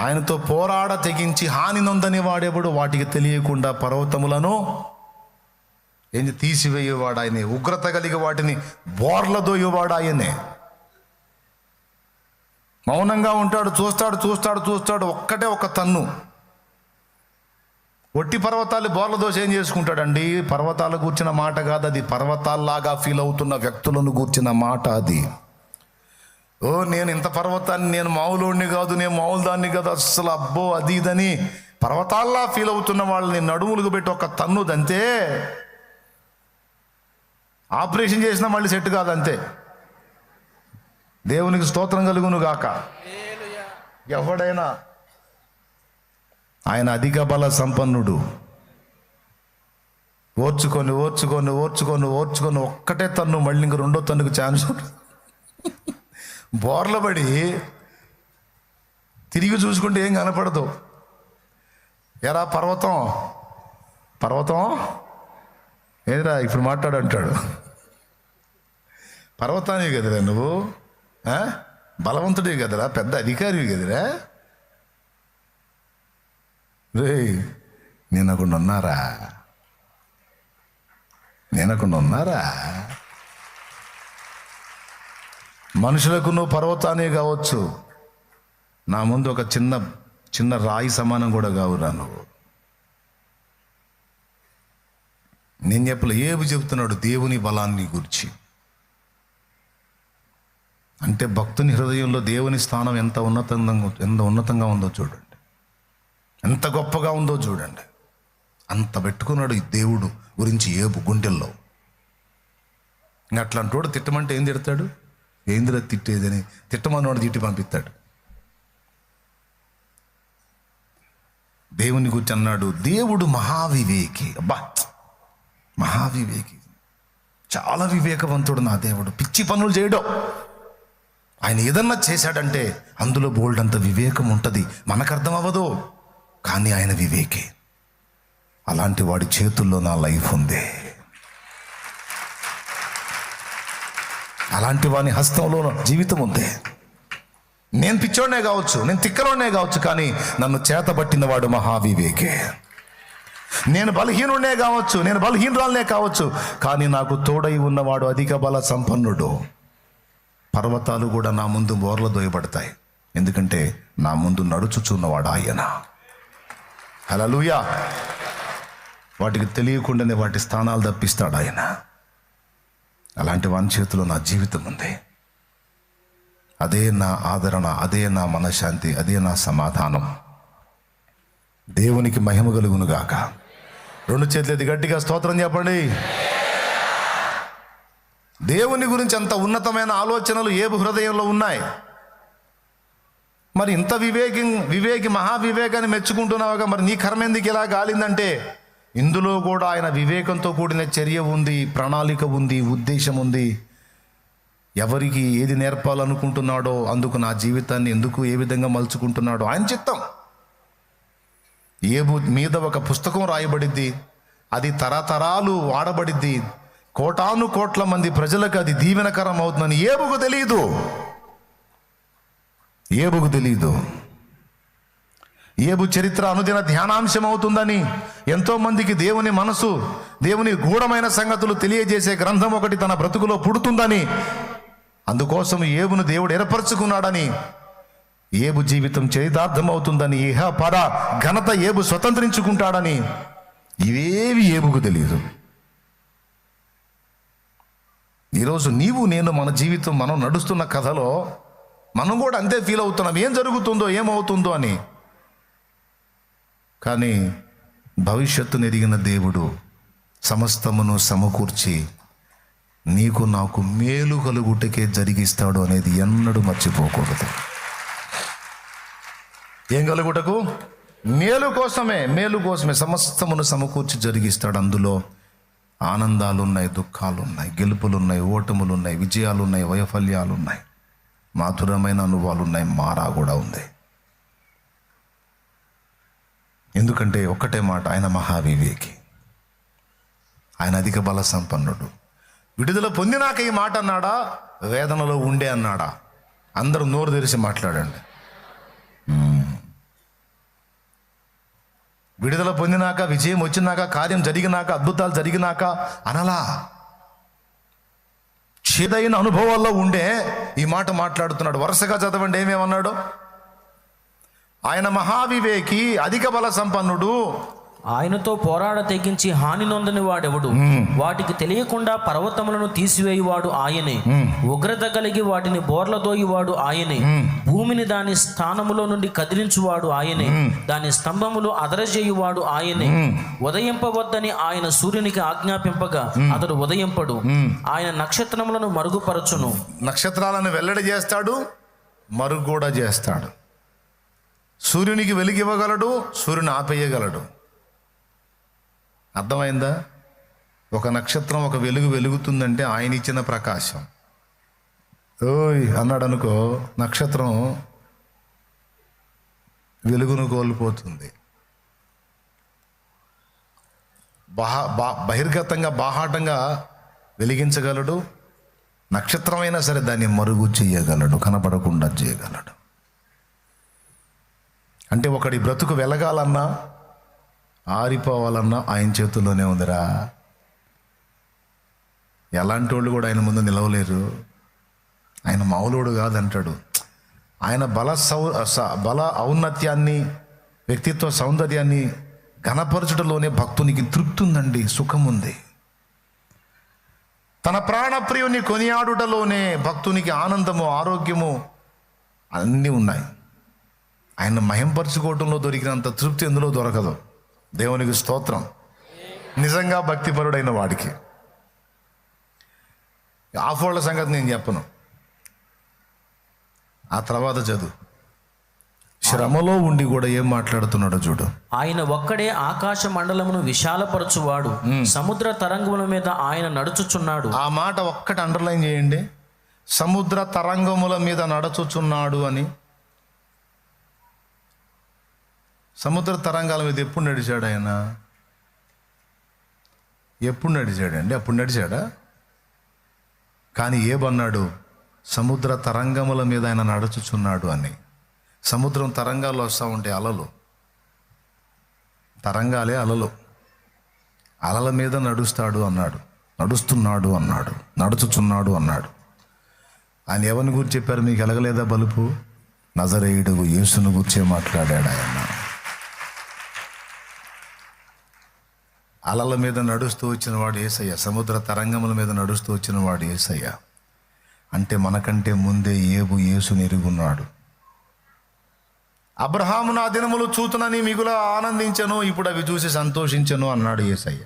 ఆయనతో పోరాడ తెగించి హాని నొందని వాడెవడు, వాటికి తెలియకుండా పర్వతములను ఏంది తీసివేయేవాడు ఆయనే, ఉగ్రత కలిగి వాటిని బోర్లదోయేవాడు ఆయనే. మౌనంగా ఉంటాడు, చూస్తాడు. ఒక్కటే ఒక తన్ను. ఒట్టి పర్వతాలు బోర్ల దోశ ఏం చేసుకుంటాడండి? పర్వతాల గూర్చిన మాట కాదు అది, పర్వతాల్లాగా ఫీల్ అవుతున్న వ్యక్తులను గూర్చిన మాట అది. ఓ నేను ఇంత పర్వతాన్ని, నేను మామూలుని కాదు, నేను మామూలు దాన్ని కాదు, అస్సలు అబ్బో అది ఇదని పర్వతాల్లా ఫీల్ అవుతున్న వాళ్ళని నడుములకు పెట్టి ఒక తన్నుదంతే. ఆపరేషన్ చేసినా మళ్ళీ సెట్ కాదంతే. దేవునికి స్తోత్రం కలుగును గాక. ఎవడైనా ఆయన అధిక బల సంపన్నుడు. ఓర్చుకొని ఒక్కటే తన్ను, మళ్ళీ ఇంక రెండో తన్నుకు ఛాన్స్. బోర్లబడి తిరిగి చూసుకుంటే ఏం కనపడదు. ఎరా పర్వతం ఏదిరా ఇప్పుడు మాట్లాడంటాడు. పర్వతానివి కదరా నువ్వు, బలవంతుడివి కదరా, పెద్ద అధికారివి కదరా. రే నేనకుండా ఉన్నారా? మనుషులకు నువ్వు పర్వతానే కావచ్చు, నా ముందు ఒక చిన్న రాయి సమానం కూడా కావురా నువ్వు. నేను చెప్పలే, ఏబు చెబుతున్నాడు దేవుని బలాన్ని గురించి. అంటే భక్తుని హృదయంలో దేవుని స్థానం ఎంత ఉన్నతంగా ఉందో చూడండి, ఎంత గొప్పగా ఉందో చూడండి. అంత పెట్టుకున్నాడు ఈ దేవుడు గురించి ఏబు గుండెల్లో. ఇంకా అట్లాంటి వాడు తిట్టమంటే ఏం తిడతాడు? ఏందిరా తిట్టేదని, తిట్టమన్నవాడు తిట్టి పంపిస్తాడు. దేవుని గురించి అన్నాడు, దేవుడు మహావివేకి. అబ్బా, మహావివేకి, చాలా వివేకవంతుడు నా దేవుడు. పిచ్చి పనులు చేయడం. ఆయన ఏదన్నా చేశాడంటే అందులో బోల్డ్ అంత వివేకం ఉంటుంది. మనకు అర్థం అవ్వదు, కానీ ఆయన వివేకే. అలాంటి వాడి చేతుల్లో నా లైఫ్ ఉంది. అలాంటి వాని హస్తంలో జీవితం ఉంది. నేను పిచ్చోడనే కావచ్చు, నేను తిక్కలోనే కావచ్చు, కానీ నన్ను చేతబట్టిన వాడు మహావివేకే. నేను బలహీనుడే కావచ్చు, నేను బలహీనురాలనే కావచ్చు, కానీ నాకు తోడై ఉన్నవాడు అధిక బల సంపన్నుడు. పర్వతాలు కూడా నా ముందు బోర్ల దోయబడతాయి, ఎందుకంటే నా ముందు నడుచుచున్నవాడు ఆయన. హల్లెలూయా. వాటికి తెలియకుండానే వాటి స్థానాలు తప్పిస్తాడు ఆయన. అలాంటి వాని చేతిలో నా జీవితం ఉంది. అదే నా ఆదరణ, అదే నా మనశ్శాంతి, అదే నా సమాధానం. దేవునికి మహిమ కలుగును గాక. రెండు చేతులెత్తి గట్టిగా స్తోత్రం చెప్పండి. దేవుని గురించి అంత ఉన్నతమైన ఆలోచనలు ఏబు హృదయంలో ఉన్నాయి. మరి ఇంత వివేకి మహావివేకాన్ని మెచ్చుకుంటున్నావుగా, మరి నీ కర్మ ఎందుకు ఇలా గాలిందంటే ఇందులో కూడా ఆయన వివేకంతో కూడిన చర్య ఉంది, ప్రణాళిక ఉంది, ఉద్దేశం ఉంది. ఎవరికి ఏది నేర్పాలనుకుంటున్నాడో అందుకు నా జీవితాన్ని ఎందుకు ఏ విధంగా మలుచుకుంటున్నాడో ఆయన చిత్తం. ఏబు మీద ఒక పుస్తకం రాయబడిద్ది, అది తరతరాలు వాడబడిద్ది, కోటాను కోట్ల మంది ప్రజలకు అది దీవెనకరం అవుతుందని ఏబుకు తెలియదు. ఏబు చరిత్ర అనుదిన ధ్యానాంశం అవుతుందని, ఎంతో మందికి దేవుని మనసు, దేవుని గూఢమైన సంగతులు తెలియజేసే గ్రంథం ఒకటి తన బ్రతుకులో పుడుతుందని, అందుకోసం ఏబును దేవుడు ఏర్పరచుకున్నాడని, ఏబు జీవితం చరితార్థం అవుతుందని, ఇహ పర ఘనత ఏబు స్వతంత్రించుకుంటాడని, ఇవేవి ఏబుకు తెలియదు. ఈరోజు నీవు నేను మన జీవితం, మనం నడుస్తున్న కథలో మనం కూడా అంతే ఫీల్ అవుతున్నాం, ఏం జరుగుతుందో ఏమవుతుందో అని. కానీ భవిష్యత్తును ఎరిగిన దేవుడు సమస్తమును సమకూర్చి నీకు నాకు మేలు కలుగుటకే జరిగిస్తాడు అనేది ఎన్నడూ మర్చిపోకూడదు. ఏం కలుగుటకు? మేలు కోసమే సమస్తమును సమకూర్చి జరిగిస్తాడు. అందులో ఆనందాలున్నాయి, దుఃఖాలున్నాయి, గెలుపులున్నాయి, ఓటములున్నాయి, విజయాలున్నాయి, వైఫల్యాలున్నాయి, మాధురమైన అనుభవాలున్నాయి, మారా కూడా ఉంది. ఎందుకంటే ఒక్కటే మాట, ఆయన మహావివేకి, ఆయన అధిక బల సంపన్నుడు. విడుదల పొందినాక ఈ మాట అన్నాడా, వేదనలో ఉండే అన్నాడా? అందరూ నోరు తెరిచి మాట్లాడండి. విడుదల పొందినాక, విజయం వచ్చినాక, కార్యం జరిగినాక, అద్భుతాలు జరిగినాక అనలా. చేదైన అనుభవాల్లో ఉండే ఈ మాట మాట్లాడుతున్నాడు. వరుసగా చదవండి ఏమేమన్నాడు. ఆయన మహావివేకి, అధిక బల సంపన్నుడు, ఆయనతో పోరాడ తెగించి హాని నొందని వాడెవడు, వాటికి తెలియకుండా పర్వతములను తీసివేయువాడు ఆయనే, ఉగ్రత కలిగి వాటిని బోర్లదోయువాడు ఆయనే, భూమిని దాని స్థానములో నుండి కదిలించువాడు ఆయనే, దాని స్తంభములు అదరజేయువాడు ఆయనే, ఉదయింపవద్దని ఆయన సూర్యునికి ఆజ్ఞాపింపగా అతడు ఉదయింపడు, ఆయన నక్షత్రములను మరుగుపరచును. నక్షత్రాలను వెల్లడి చేస్తాడు, మరుగు కూడా చేస్తాడు. సూర్యునికి వెలుగివ్వగలడు, సూర్యుని ఆపేయగలడు. అర్థమైందా? ఒక నక్షత్రం ఒక వెలుగు వెలుగుతుందంటే ఆయన ఇచ్చిన ప్రకాశం. ఓయ్ అన్నాడు అనుకో, నక్షత్రం వెలుగును కోల్పోతుంది. బహిర్గతంగా బాహాటంగా వెలిగించగలడు. నక్షత్రమైనా సరే దాన్ని మరుగు చేయగలడు, కనపడకుండా చేయగలడు. అంటే ఒకడి బ్రతుకు వెలగాలన్నా ఆరిపోవాలన్నా ఆయన చేతుల్లోనే ఉందిరా. ఎలాంటి వాళ్ళు కూడా ఆయన ముందు నిలవలేరు. ఆయన మామూలుడు కాదంటాడు. ఆయన బల ఔన్నత్యాన్ని, వ్యక్తిత్వ సౌందర్యాన్ని ఘనపరచుటలోనే భక్తునికి తృప్తి ఉందండి, సుఖం ఉంది. తన ప్రాణప్రియుని కొనియాడుటలోనే భక్తునికి ఆనందము, ఆరోగ్యము అన్నీ ఉన్నాయి. ఆయన మహింపరచుకోవటంలో దొరికినంత తృప్తి ఎందులో దొరకదు. దేవునికి స్తోత్రం. నిజంగా భక్తిపరుడైన వాడికి. ఆఫోళ్ళ సంగతి నేను చెప్పను, ఆ తర్వాత చదువు. శ్రమలో ఉండి కూడా ఏం మాట్లాడుతున్నాడో చూడు. ఆయన ఒక్కడే ఆకాశ మండలమును విశాలపరచువాడు, సముద్ర తరంగముల మీద ఆయన నడుచుచున్నాడు. ఆ మాట ఒక్కటి అండర్లైన్ చేయండి. సముద్ర తరంగముల మీద నడుచుచున్నాడు అని. సముద్ర తరంగాల మీద ఎప్పుడు నడిచాడు ఆయన? ఎప్పుడు నడిచాడండి? అప్పుడు నడిచాడా? కానీ ఏమన్నాడు? సముద్ర తరంగముల మీద ఆయన నడుచుచున్నాడు అని. సముద్రం తరంగాలు వస్తూ ఉంటే అలలు, తరంగాలే అలలు, అలల మీద నడుస్తాడు అన్నాడు, నడుస్తున్నాడు అన్నాడు, నడుచుచున్నాడు అన్నాడు. ఆయన ఎవరిని గురించి చెప్పారు? మీకు ఎలగలేదా బలుపు? నజరేయుడు యేసును గురించే మాట్లాడాడు ఆయన. అలల మీద నడుస్తూ వచ్చిన వాడు యేసయ్య, సముద్ర తరంగముల మీద నడుస్తూ వచ్చిన వాడు యేసయ్య. అంటే మనకంటే ముందే యేసుని ఎరుగున్నాడు. అబ్రహాము నా దినములు చూతునని మిగుల ఆనందించను, ఇప్పుడు అవి చూసి సంతోషించను అన్నాడు యేసయ్య.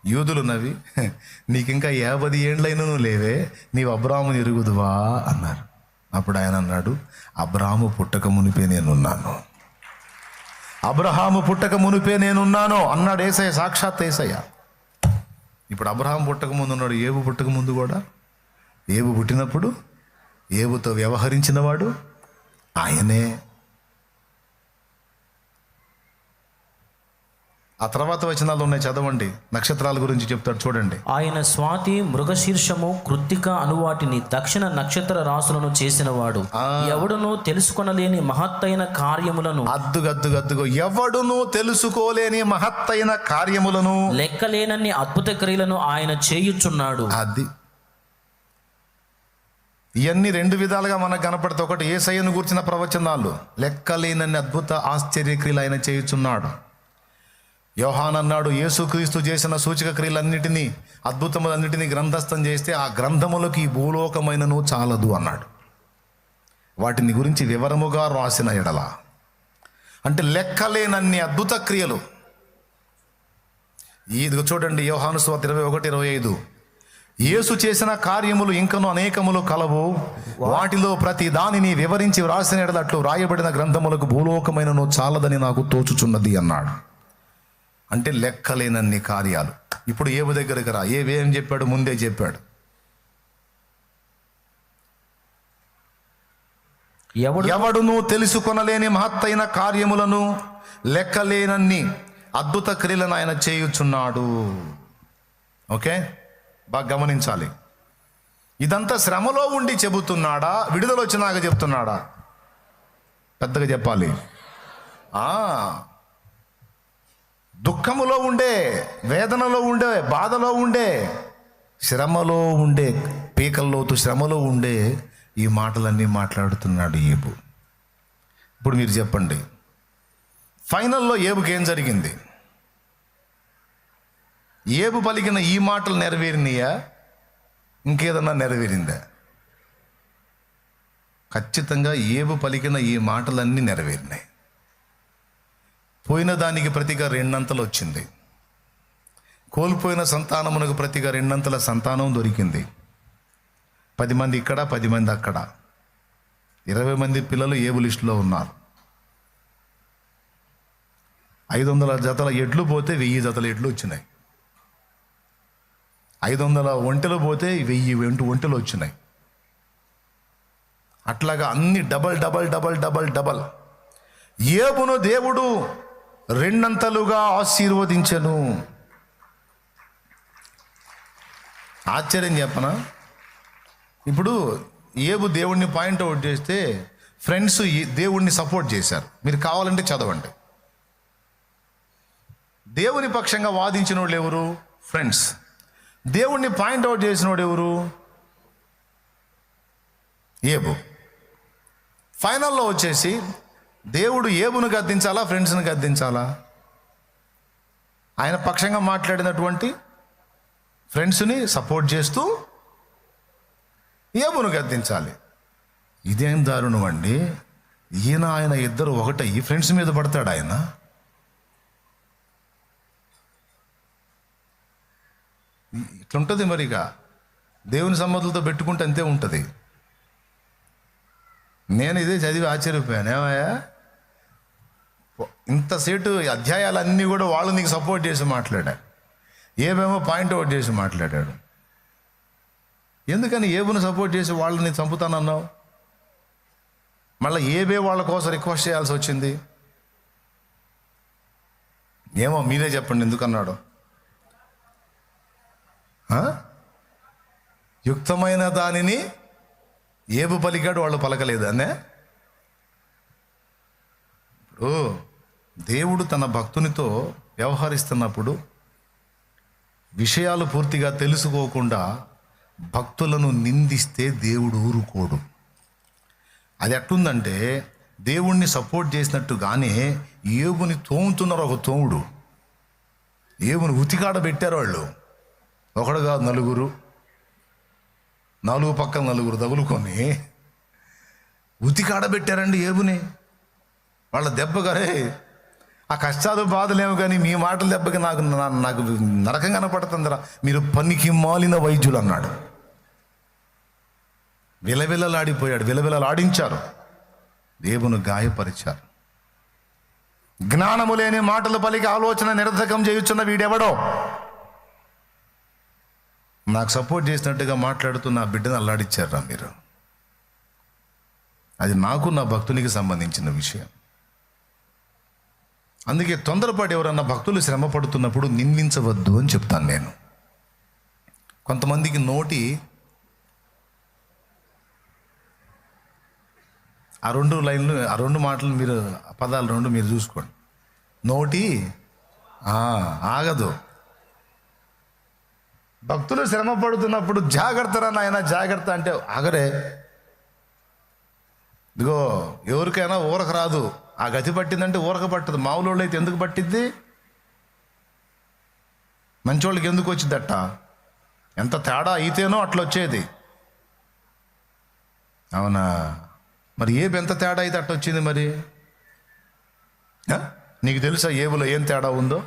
యూదులు నవ్వి, నీకింకా 50 ఏండ్లైనను లేవే, నీవు అబ్రహాముని ఎరుగుదువా అన్నారు. అప్పుడు ఆయన అన్నాడు, అబ్రహాము పుట్టక మునిపే నేనున్నాను, అబ్రహాము పుట్టక మునిపే నేనున్నాను అన్నాడు యేసయ్య, సాక్షాత్ యేసయ్య. ఇప్పుడు అబ్రహాం పుట్టక ముందు ఉన్నాడు, ఏబు పుట్టక ముందు కూడా. ఏబు పుట్టినప్పుడు ఏబుతో వ్యవహరించిన వాడు ఆయనే. ఆ తర్వాత వచనాలు ఉన్నాయి, చదవండి. నక్షత్రాల గురించి చెప్తాడు చూడండి. ఆయన స్వాతి, మృగశీర్షము, కృత్తిక అనువాటిని దక్షిణ నక్షత్ర రాసులను చేసినవాడు, ఎవడును తెలుసుకొనలేని మహత్తైన కార్యములను, అద్దుగద్దుగద్దుగో, ఎవడును తెలుసుకోలేని మహత్తైన కార్యములను, లెక్కలేనన్ని అద్భుత క్రియలను ఆయన చేయుచున్నాడు. అది ఇవన్నీ 2 విధాలుగా మనకు కనపడితే, ఒకటి యేసయ్యను గురించిన ప్రవచనాలు, లెక్కలేనన్ని అద్భుత ఆశ్చర్యక్రియలు ఆయన చేయుచున్నాడు. యోహాన్ అన్నాడు, యేసుక్రీస్తు చేసిన సూచక క్రియలన్నిటినీ, అద్భుతములన్నిటినీ గ్రంథస్థం చేస్తే ఆ గ్రంథములకు ఈ భూలోకమైనను చాలదు అన్నాడు. వాటిని గురించి వివరముగా రాసిన ఎడల, అంటే లెక్కలేనన్ని అద్భుత క్రియలు. ఇది చూడండి, యోహాను సువార్త 21:25, యేసు చేసిన కార్యములు ఇంకను అనేకములు కలవు, వాటిలో ప్రతి దానిని వివరించి వ్రాసిన ఎడల అట్లు రాయబడిన గ్రంథములకు భూలోకమైనను చాలదని నాకు తోచుచున్నది అన్నాడు. అంటే లెక్కలేనన్ని కార్యాలు. ఇప్పుడు ఏబు దగ్గరికి రా, ఏం చెప్పాడు? ముందే చెప్పాడు. ఎవడును తెలుసుకొనలేని మహత్తైన కార్యములను, లెక్కలేనన్ని అద్భుత క్రియలను ఆయన చేయుచున్నాడు. ఓకే, బాగా గమనించాలి. ఇదంతా శ్రమలో ఉండి చెబుతున్నాడా, విడుదల వచ్చినాక చెప్తున్నాడా? పెద్దగా చెప్పాలి. దుఃఖములో ఉండే, వేదనలో ఉండే, బాధలో ఉండే, శ్రమలో ఉండే, పీకల్లోతు శ్రమలో ఉండే ఈ మాటలన్నీ మాట్లాడుతున్నాడు ఏబు. ఇప్పుడు మీరు చెప్పండి, ఫైనల్లో ఏబుకి ఏం జరిగింది? ఏబు పలికిన ఈ మాటలు నెరవేరినాయా, ఇంకేదన్నా నెరవేరిందా? ఖచ్చితంగా ఏబు పలికిన ఈ మాటలన్నీ నెరవేరినాయి. పోయిన దానికి ప్రతిగా రెండంతలు వచ్చింది. కోల్పోయిన సంతానమునకు ప్రతిగా రెండంతల సంతానం దొరికింది. 10 మంది ఇక్కడ, 10 మంది అక్కడ, 20 మంది పిల్లలు ఏబు లిస్టులో ఉన్నారు. 500 జతల ఎడ్లు పోతే 1000 జతల ఎడ్లు వచ్చినాయి. 500 ఒంటెలు పోతే 1000 ఒంటెలు వచ్చినాయి. అట్లాగా అన్ని double double double double double. ఏబును దేవుడు రెండంతలుగా ఆశీర్వదించెను. ఆశ్చర్యం చెప్పనా? ఇప్పుడు ఏబు దేవుణ్ణి పాయింట్అవుట్ చేస్తే ఫ్రెండ్స్ దేవుణ్ణి సపోర్ట్ చేశారు. మీరు కావాలంటే చదవండి. దేవుని పక్షంగా వాదించిన వాళ్ళు ఎవరు? ఫ్రెండ్స్. దేవుణ్ణి పాయింట్అవుట్ చేసిన వాడు ఎవరు? ఏబు. ఫైనల్లో వచ్చేసి దేవుడు ఏబును గద్దించాలా, ఫ్రెండ్స్ని గద్దించాలా? ఆయన పక్షంగా మాట్లాడినటువంటి ఫ్రెండ్స్ని సపోర్ట్ చేస్తూ ఏబును గద్దించాలి. ఇదేం దారుణం అండి! ఆయన ఇద్దరు ఒకటయ్యి ఫ్రెండ్స్ మీద పడతాడు ఆయన. ఇట్లుంటుంది మరిగా. దేవుని సంబంధులతో పెట్టుకుంటే అంతే ఉంటుంది. నేను ఇదే చదివి ఆశ్చర్యపోయాను. ఏమయ్యా, ఇంతసేటు అధ్యాయాలన్నీ కూడా వాళ్ళు నీకు సపోర్ట్ చేసి మాట్లాడారు, ఏమేమో పాయింట్అవుట్ చేసి మాట్లాడాడు. ఎందుకని ఏబును సపోర్ట్ చేసి వాళ్ళని చంపుతానన్నావు? మళ్ళీ ఏబే వాళ్ళ కోసం రిక్వెస్ట్ చేయాల్సి వచ్చింది? ఏమో మీరే చెప్పండి ఎందుకన్నాడు? యుక్తమైన దానిని ఏబు పలికాడు, వాళ్ళు పలకలేదు అనే. ఇప్పుడు దేవుడు తన భక్తునితో వ్యవహరిస్తున్నప్పుడు విషయాలు పూర్తిగా తెలుసుకోకుండా భక్తులను నిందిస్తే దేవుడు ఊరుకోడు. అది ఎట్లుందంటే, దేవుణ్ణి సపోర్ట్ చేసినట్టుగానే ఏబుని తోముతున్నారు ఒక తోముడు. ఏబుని ఉతికాడ పెట్టారు వాళ్ళు. ఒకడు కాదు, నలుగురు, 4 పక్కల 4 తగులుకొని ఉతికాడబెట్టారండి ఏబుని. వాళ్ళ దెబ్బగారే ఆ కష్టాలు బాధలేము, కానీ మీ మాటల దెబ్బకి నాకు నరకం కనపడుతుందిరా, మీరు పనికి మాలిన వైద్యులు అన్నాడు. విలవిలలాడిపోయాడు. విలవిలలాడించారు, ఏబును గాయపరిచారు. జ్ఞానము లేని మాటలు పలికి ఆలోచన నిరర్ధకం చేయుచున్న వీడెవడో? నాకు సపోర్ట్ చేసినట్టుగా మాట్లాడుతూ నా బిడ్డను అల్లాడిచ్చారా మీరు? అది నాకు నా భక్తునికి సంబంధించిన విషయం. అందుకే తొందరపాటు ఎవరన్నా భక్తులు శ్రమ పడుతున్నప్పుడు నిందించవద్దు అని చెప్తాను నేను. కొంతమందికి నోటి ఆ 2 లైన్లు, ఆ 2 మాటలు మీరు, పదాలు 2 మీరు చూసుకోండి. నోటి ఆగదు. భక్తులు శ్రమ పడుతున్నప్పుడు జాగ్రత్తరా నాయన, జాగ్రత్త అంటే ఆగరే. ఇదిగో ఎవరికైనా ఊరక రాదు. ఆ గతి పట్టిందంటే ఊరక పట్టదు. మామూలు అయితే ఎందుకు పట్టిద్ది? మంచోళ్ళకి ఎందుకు వచ్చిందట? ఎంత తేడా అయితేనో అట్లా వచ్చేది. అవునా? మరి ఏబు ఎంత తేడా అయితే అట్లా వచ్చింది మరి? నీకు తెలుసా ఏబులో ఏం తేడా ఉందో?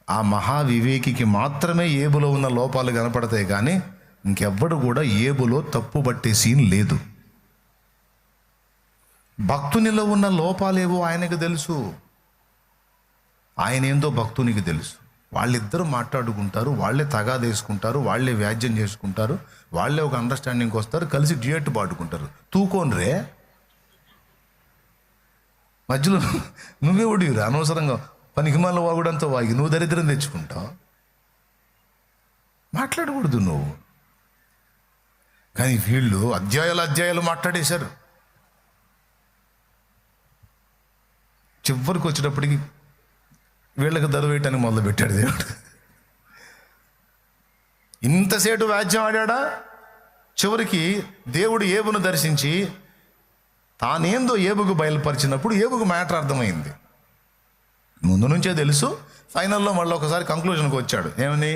ఆ మహావివేకికి మాత్రమే ఏబులో ఉన్న లోపాలు కనపడతాయి, కానీ ఇంకెవ్వడు కూడా ఏబులో తప్పు పట్టే సీన్ లేదు. భక్తునిలో ఉన్న లోపాలేవో ఆయనకు తెలుసు, ఆయన ఏందో భక్తునికి తెలుసు. వాళ్ళిద్దరూ మాట్లాడుకుంటారు, వాళ్ళే తగాదేసుకుంటారు, వాళ్ళే వ్యాజ్యం చేసుకుంటారు, వాళ్ళే ఒక అండర్స్టాండింగ్కి వస్తారు, కలిసి డ్యూయట్ పాడుకుంటారు. తూకోనరే మధ్యలో నువ్వే ఒడిరా అనవసరంగా పనికిమాల వాగుడంతా వాగి నువ్వు దరిద్రం తెచ్చుకుంటావు. మాట్లాడకూడదు నువ్వు. కానీ వీళ్ళు అధ్యాయాలు మాట్లాడేశారు. చివరికి వచ్చేటప్పటికి వీళ్ళకి దరువేయటానికి మొదలుపెట్టాడు దేవుడు. ఇంతసేటు వ్యాజ్యం ఆడా. చివరికి దేవుడు ఏబును దర్శించి తానేందో ఏబుకు బయలుపరిచినప్పుడు ఏబుకు మ్యాటర్ అర్థమైంది. ముందు నుంచే తెలుసు, ఫైనల్లో మళ్ళీ ఒకసారి కంక్లూజన్కి వచ్చాడు. ఏమని?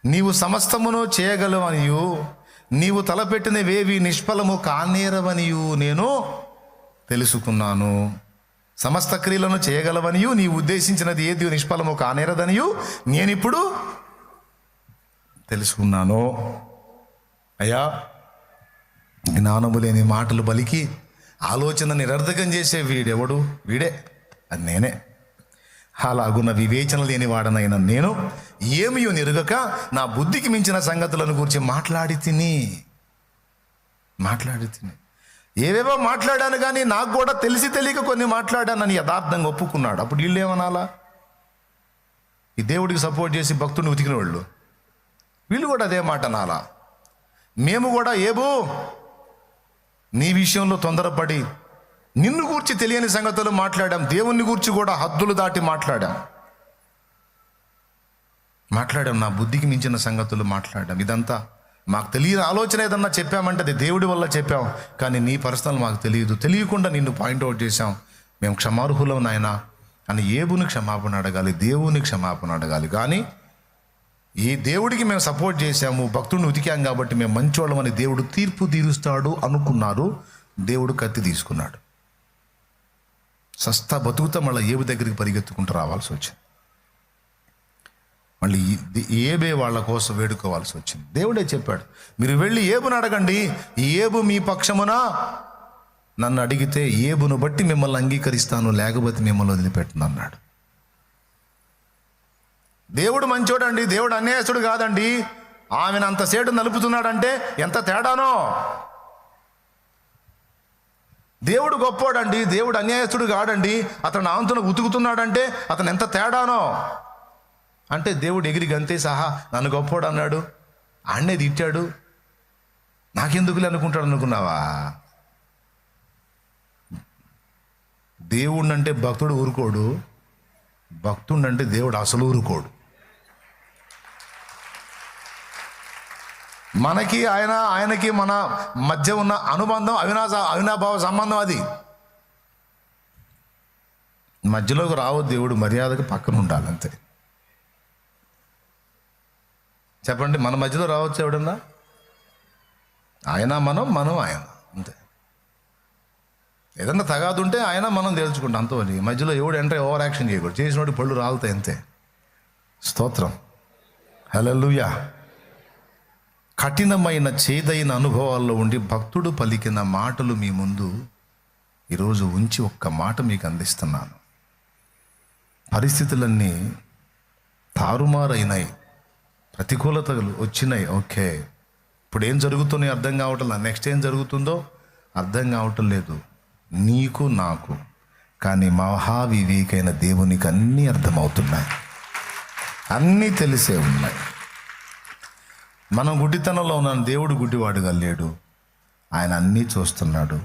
నీవు సమస్తమును చేయగలవనియు నీవు తలపెట్టినవేవి నిష్ఫలము కానేరవనియు నేను తెలుసుకున్నాను. సమస్త క్రియలను చేయగలవనియు నీవు ఉద్దేశించినది ఏది నిష్ఫలము కానేరదనియు నేనిప్పుడు తెలుసుకున్నాను. అయ్యా, జ్ఞానము లేని మాటలు బలికి ఆలోచన నిరర్ధకం చేసే వీడెవడు? వీడే, అది నేనే. అలాగున్న వివేచన లేని వాడనైనా నేను ఏమియో నిరుగక నా బుద్ధికి మించిన సంగతులను గురించి మాట్లాడి తిని ఏవేవో మాట్లాడాను, కానీ నాకు కూడా తెలిసి తెలియక కొన్ని మాట్లాడానని యథార్థంగా ఒప్పుకున్నాడు. అప్పుడు వీళ్ళు ఏమనాలా? ఈ దేవుడికి సపోర్ట్ చేసి భక్తుడిని ఉతికిన వాళ్ళు వీళ్ళు కూడా అదే మాట అనాలా? మేము కూడా ఏబో నీ విషయంలో తొందరపడి నిన్ను గూర్చి తెలియని సంగతులు మాట్లాడాం, దేవుణ్ణి గూర్చి కూడా హద్దులు దాటి మాట్లాడాం, నా బుద్ధికి మించిన సంగతులు మాట్లాడాం. ఇదంతా మాకు తెలియని ఆలోచన ఏదన్నా చెప్పామంటే అది దేవుడి వల్ల చెప్పాం, కానీ నీ పర్సనల్ మాకు తెలియకుండా నిన్ను పాయింట్అవుట్ చేశాం. మేము క్షమార్హులం నాయనా అని ఏబుని క్షమాపణ అడగాలి, దేవుని క్షమాపణ అడగాలి. కానీ ఈ దేవుడికి మేము సపోర్ట్ చేశాము, భక్తుడిని ఉతికాం కాబట్టి మేము మంచోళ్ళమని దేవుడు తీర్పు తీరుస్తాడు అనుకున్నారు. దేవుడు కత్తి తీసుకున్నాడు. సస్తా బతుకుతా మళ్ళీ ఏబు దగ్గరికి పరిగెత్తుకుంటూ రావాల్సి వచ్చింది. మళ్ళీ ఏబే వాళ్ళ కోసం వేడుకోవాల్సి వచ్చింది. దేవుడే చెప్పాడు, మీరు వెళ్ళి ఏబును అడగండి, ఏబు మీ పక్షమున నన్ను అడిగితే ఏబును బట్టి మిమ్మల్ని అంగీకరిస్తాను, లేకపోతే మిమ్మల్ని వదిలిపెట్టను అన్నాడు. దేవుడు మంచోడండి, దేవుడు అన్యాయస్తుడు కాదండి. ఆమెను అంత సేటు నలుపుతున్నాడంటే ఎంత తేడానో. దేవుడు గొప్పోడండి, దేవుడు అన్యాయస్తుడు కాడండి, అతను ఆంతును ఉతుకుతున్నాడంటే అతను ఎంత తేడానో. అంటే దేవుడు ఎగిరి గంతే సహా నన్ను గొప్పోడు అన్నాడు, ఆడనే తిట్టాడు, నాకెందుకులే అనుకుంటాడు అనుకున్నావా? దేవుడినంటే భక్తుడు ఊరుకోడు, భక్తుడంటే దేవుడు అసలు ఊరుకోడు. మనకి ఆయనకి మన మధ్య ఉన్న అనుబంధం అవినాభావ సంబంధం. అది మధ్యలోకి రావద్దు. దేవుడు మర్యాదకు పక్కన ఉండాలి అంతే. చెప్పండి, మన మధ్యలో రావచ్చు ఎవడన్నా? ఆయన మనం ఆయన అంతే. ఏదన్నా తగాదుంటే ఆయన మనం తేల్చుకుంటాం అంతవని. మధ్యలో ఎవడు ఎంటర్ ఓవర్ యాక్షన్ చేయకూడదు, చేసినోడి పళ్ళు రాలుతాయి అంతే. స్తోత్రం, హల్లెలూయా. కఠినమైన చేదైన అనుభవాల్లో ఉండి భక్తుడు పలికిన మాటలు మీ ముందు ఈరోజు ఉంచి ఒక్క మాట మీకు అందిస్తున్నాను. పరిస్థితులన్నీ తారుమారైనాయి, ప్రతికూలతలు వచ్చినాయి. ఓకే, ఇప్పుడు ఏం జరుగుతున్నాయో అర్థం కావటం లేదు, నెక్స్ట్ ఏం జరుగుతుందో అర్థం కావటం లేదు నీకు నాకు. కానీ మహావివేకైన దేవునికి అన్నీ అర్థమవుతున్నాయి, అన్నీ తెలిసే ఉన్నాయి. మనం గుడ్డితనంలో ఉన్నాను, దేవుడు గుడ్డివాడుగా లేడు. ఆయన అన్నీ చూస్తున్నాడు,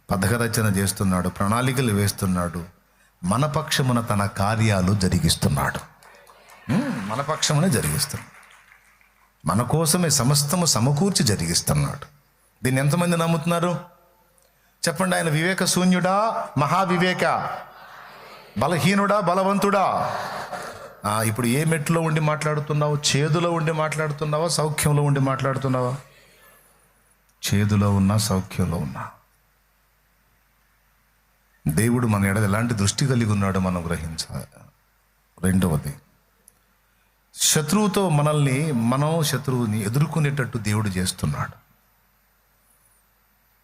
పథకరచన చేస్తున్నాడు, ప్రణాళికలు వేస్తున్నాడు, మన పక్షమున తన కార్యాలు జరిగిస్తున్నాడు. మన పక్షమునే జరిగిస్తున్నాడు, మన కోసమే సమస్తము సమకూర్చి జరిగిస్తున్నాడు. దీన్ని ఎంతమంది నమ్ముతున్నారు చెప్పండి? ఆయన వివేక శూన్యుడా, మహావివేక, బలహీనుడా, బలవంతుడా? ఇప్పుడు ఏ మెట్టులో ఉండి మాట్లాడుతున్నావు? చేదులో ఉండి మాట్లాడుతున్నావా, సౌఖ్యంలో ఉండి మాట్లాడుతున్నావా? చేదులో ఉన్నా, సౌఖ్యంలో ఉన్నా దేవుడు మన ఎడల ఎలాంటి దృష్టి కలిగి ఉన్నాడో మనం గ్రహించాలి. రెండవది, శత్రువుతో మనం శత్రువుని ఎదుర్కొనేటట్టు దేవుడు చేస్తున్నాడు.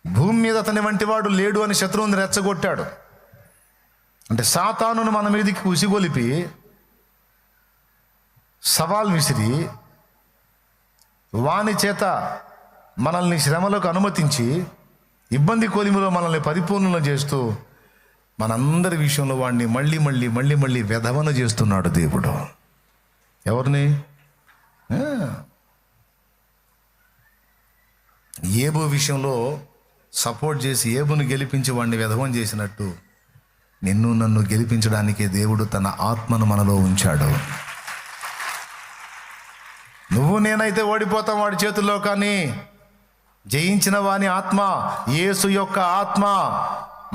భూమి మీద అతని వంటి వాడు లేడు అని శత్రువుని రెచ్చగొట్టాడు. అంటే సాతానును మన మీదకి ఉసిగొలిపి సవాల్ విసిరి వాని చేత మనల్ని శ్రమలకు అనుమతించి ఇబ్బంది కొలిమిలో మనల్ని పరిపూర్ణం చేస్తూ మనందరి విషయంలో వాడిని మళ్ళీ వెధవన చేస్తున్నాడు దేవుడు. ఎవరిని? ఏబు విషయంలో సపోర్ట్ చేసి ఏబుని గెలిపించి వాడిని వెధవం చేసినట్టు నిన్ను నన్ను గెలిపించడానికే దేవుడు తన ఆత్మను మనలో ఉంచాడు. నువ్వు నేనైతే ఓడిపోతాం వాడి చేతుల్లో, కానీ జయించిన వాని ఆత్మ, యేసు యొక్క ఆత్మ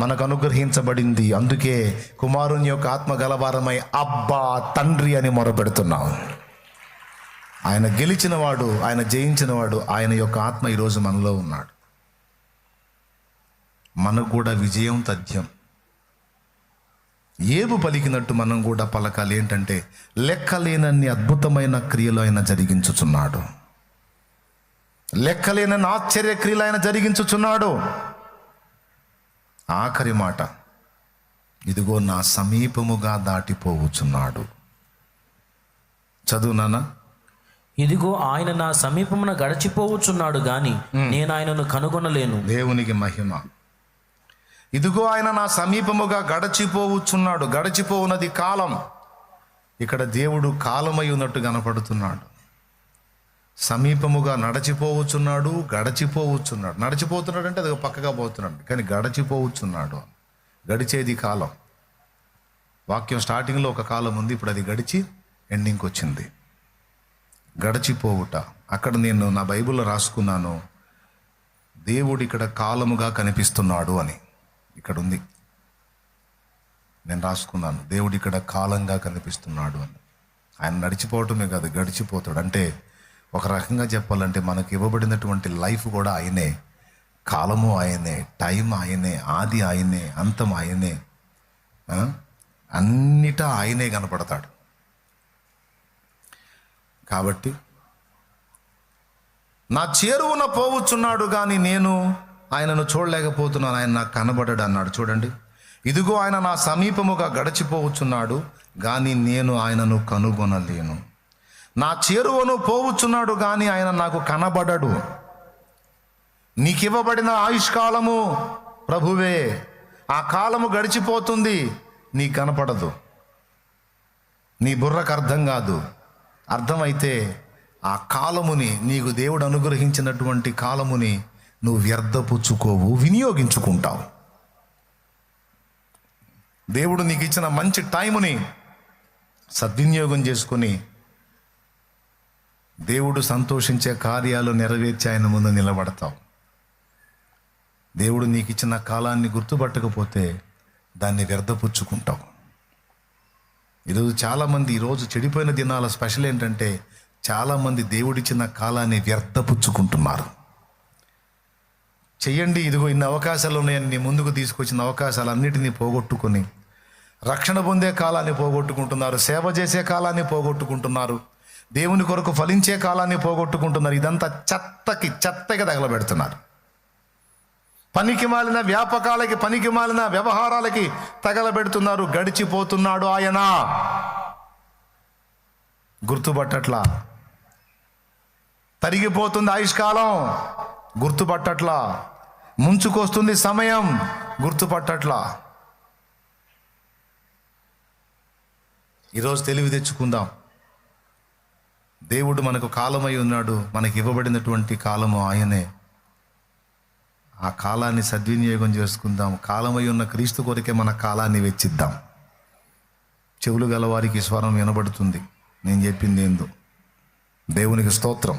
మనకు అనుగ్రహించబడింది. అందుకే కుమారుని యొక్క ఆత్మ గలవారమై అబ్బా తండ్రి అని మొరపెడుతున్నాం. ఆయన గెలిచినవాడు, ఆయన జయించినవాడు, ఆయన యొక్క ఆత్మ ఈరోజు మనలో ఉన్నాడు. మనకు కూడా విజయం తథ్యం. ఏబు పలికినట్టు మనం కూడా పలకాలి. ఏంటంటే, లెక్కలేనన్ని అద్భుతమైన క్రియలు ఆయన జరిగించుచున్నాడు, లెక్కలేనన్ని ఆశ్చర్య క్రియలు ఆయన జరిగించుచున్నాడు. ఆఖరి మాట, ఇదిగో నా సమీపముగా దాటిపోవచ్చున్నాడు. చదువు నాన్న. ఇదిగో ఆయన నా సమీపమున గడిచిపోవచ్చున్నాడు గాని నేను ఆయనను కనుగొనలేను. దేవునికి మహిమ. ఇదిగో ఆయన నా సమీపముగా గడచిపోవచ్చున్నాడు. గడచిపోవున్నది కాలం. ఇక్కడ దేవుడు కాలమై ఉన్నట్టు కనపడుతున్నాడు. సమీపముగా నడచిపోవచ్చున్నాడు, గడచిపోవచ్చున్నాడు. నడిచిపోతున్నాడు అంటే అది పక్కగా పోతున్నాడు, కానీ గడచిపోవచ్చున్నాడు. గడిచేది కాలం. వాక్యం స్టార్టింగ్లో ఒక కాలం ఉంది, ఇప్పుడు అది గడిచి ఎండింగ్కి వచ్చింది. గడచిపోవుట. అక్కడ నేను నా బైబిల్లో రాసుకున్నాను, దేవుడు ఇక్కడ కాలముగా కనిపిస్తున్నాడు అని. ఇక్కడ ఉంది, నేను రాసుకున్నాను, దేవుడు ఇక్కడ కాలంగా కనిపిస్తున్నాడు అని. ఆయన నడిచిపోవటమే కాదు, గడిచిపోతాడు. అంటే ఒక రకంగా చెప్పాలంటే మనకు ఇవ్వబడినటువంటి లైఫ్ కూడా ఆయనే, కాలము ఆయనే, టైం ఆయనే, ఆది ఆయనే, అంతం ఆయనే, అన్నిటా ఆయనే కనపడతాడు. కాబట్టి నా చేరువున పోవచ్చున్నాడు కానీ నేను ఆయనను చూడలేకపోతున్నాను, ఆయన నాకు కనబడడు అన్నాడు. చూడండి, ఇదిగో ఆయన నా సమీపముగా గడిచిపోవచ్చున్నాడు కానీ నేను ఆయనను కనుగొనలేను. నా చేరువను పోవచ్చున్నాడు కానీ ఆయన నాకు కనబడడు. నీకు ఇవ్వబడిన ఆయుష్కాలము ప్రభువే. ఆ కాలము గడిచిపోతుంది, నీకు కనపడదు, నీ బుర్రకు అర్థం కాదు. అర్థమైతే ఆ కాలముని, నీకు దేవుడు అనుగ్రహించినటువంటి కాలముని నువ్వు వ్యర్థపుచ్చుకోవు, వినియోగించుకుంటావు. దేవుడు నీకు ఇచ్చిన మంచి టైముని సద్వినియోగం చేసుకుని దేవుడు సంతోషించే కార్యాలు నెరవేర్చి ఆయన ముందు నిలబడతావు. దేవుడు నీకు ఇచ్చిన కాలాన్ని గుర్తుపట్టకపోతే దాన్ని వ్యర్థపుచ్చుకుంటావు. ఈరోజు చాలామంది, ఈరోజు చెడిపోయిన దినాల స్పెషల్ ఏంటంటే, చాలామంది దేవుడిచ్చిన కాలాన్ని వ్యర్థపుచ్చుకుంటున్నారు. చెయ్యండి, ఇదిగో ఇన్ని అవకాశాలు ఉన్నాయని నీ ముందుకు తీసుకొచ్చిన అవకాశాలన్నిటినీ పోగొట్టుకొని రక్షణ పొందే కాలాన్ని పోగొట్టుకుంటున్నారు, సేవ చేసే కాలాన్ని పోగొట్టుకుంటున్నారు, దేవుని కొరకు ఫలించే కాలాన్ని పోగొట్టుకుంటున్నారు. ఇదంతా చెత్తగా తగలబెడుతున్నారు. పనికి మాలిన వ్యాపకాలకి, పనికి మాలిన వ్యవహారాలకి తగలబెడుతున్నారు. గడిచిపోతున్నాడు ఆయన, గుర్తుపట్టట్లా. తరిగిపోతుంది ఆయుష్కాలం, గుర్తుపట్టట్లా. ముంచుకొస్తుంది సమయం, గుర్తుపట్టట్లా. ఈరోజు తెలివి తెచ్చుకుందాం. దేవుడు మనకు కాలమై ఉన్నాడు, మనకి ఇవ్వబడినటువంటి కాలము ఆయనే. ఆ కాలాన్ని సద్వినియోగం చేసుకుందాం. కాలమై ఉన్న క్రీస్తు కొరకే మన కాలాన్ని వెచ్చిద్దాం. చెవులు గలవారికి స్వరం వినబడుతుంది, నేను చెప్పింది ఏందో. దేవునికి స్తోత్రం.